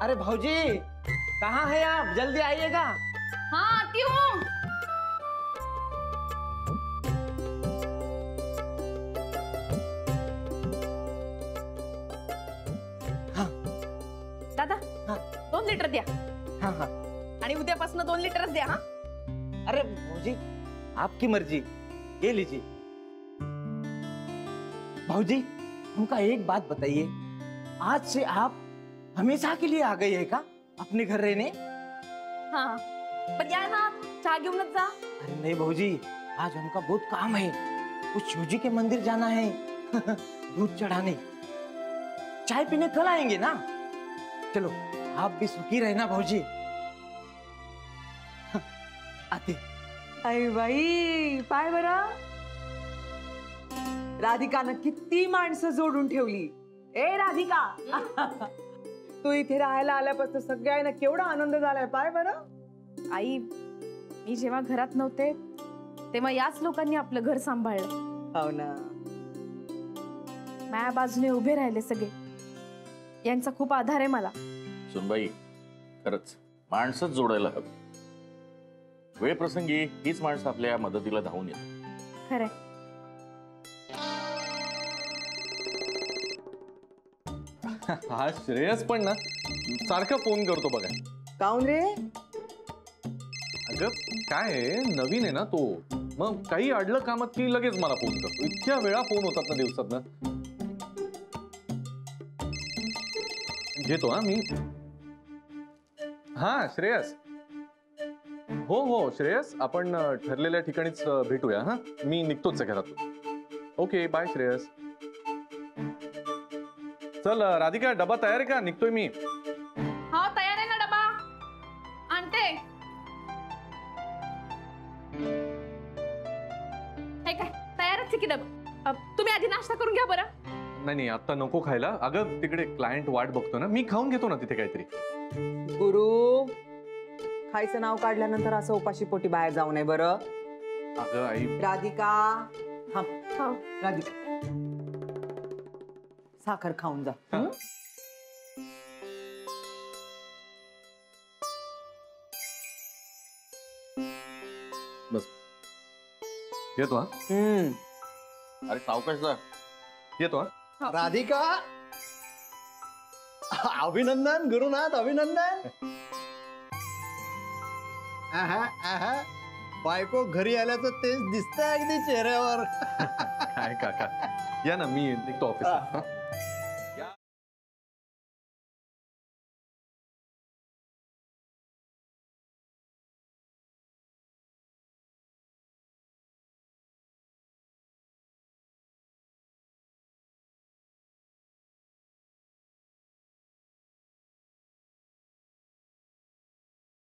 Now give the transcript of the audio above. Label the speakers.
Speaker 1: अरे भाऊजी कहाँ है आप, जल्दी आइएगा।
Speaker 2: हाँ आती हूँ।
Speaker 1: हाँ
Speaker 2: दादा
Speaker 1: हाँ
Speaker 2: 2 लिटर द्या।
Speaker 1: हाँ हाँ।
Speaker 2: आणि उद्यापासून 2 लिटरच द्या। हाँ
Speaker 1: अरे भाऊजी आपकी मर्जी, ये लीजिए। भाऊजी हमका एक बात बताइए, आज से आप हमेशा के लिए आ गए हैं का अपने घर रहने?
Speaker 2: हाँ पण या ना, चहा घेऊनच जा।
Speaker 1: अरे नहीं भाऊजी, आज हमका बहुत काम है, कुछ शिव जी के मंदिर जाना है दूध चढ़ाने। चाय पीने कल आएंगे ना? चलो आप भी सुखी रहना भाऊजी। आते।
Speaker 3: आई बाई पाय बरं, राधिकानं किती माणसं जोडून ठेवली। ए राधिका तू इथे राहायला आल्यापासून सगळ्यांना केवढा आनंद झालाय पाय बरं।
Speaker 2: आई मी जेव्हा घरात नव्हते तेव्हा याच लोकांनी आपलं घर सांभाळलं।
Speaker 3: हो ना,
Speaker 2: माझ्या बाजूने उभे राहिले सगळे, यांचा खूप आधार आहे मला।
Speaker 4: सुनबाई खरंच माणसंच जोडायला हवी, वेळ प्रसंगी हीच माणसं आपल्या मदतीला धावून येतात।
Speaker 2: खरंय।
Speaker 5: हा श्रेयस पण ना सारखा फोन करतो बघा।
Speaker 3: काऊन रे?
Speaker 5: अगं काय आहे, नवीन आहे ना तो, मग काही अडलं कामात की लगेच मला फोन करतो। इतक्या वेळा फोन होतात ना दिवसात ना। घेतो हा मी। हा श्रेयस, हो हो श्रेयस, आपण ठरलेल्या ठिकाणीच भेटूया। हा मी निघतोच आहे घरातून। Okay bye Shreyas. चल राधिका डबा तयार आहे का? निघतोय मी।
Speaker 2: हाँ तयार आहे ना डबा, आणते। हे काय तयारच आहे की डबा? तुम्ही आधी नाश्ता करून घ्या बरं।
Speaker 5: नाही नाही आता नको खायला, अगं तिकडे क्लायंट वाट बघतो ना, मी खाऊन घेतो ना तिथे काहीतरी।
Speaker 3: गुरु खायचं नाव काढल्यानंतर असं उपाशी पोटी बाहेर जाऊ नये बरं।
Speaker 5: अगं आई
Speaker 3: राधिका हा
Speaker 2: हाँ
Speaker 3: राधिका साखर खाऊन जा।
Speaker 5: बस येतो हा।
Speaker 4: अरे सावकाश जा।
Speaker 5: येतो हा।
Speaker 6: राधिका अभिनंदन गुरुनाथ, अभिनंदन। आहा, आहा, बायको घरी आल्याचं तेच दिसतंय अगदी चेहऱ्यावर।
Speaker 5: काय काका या ना, मी निघतो ऑफिस।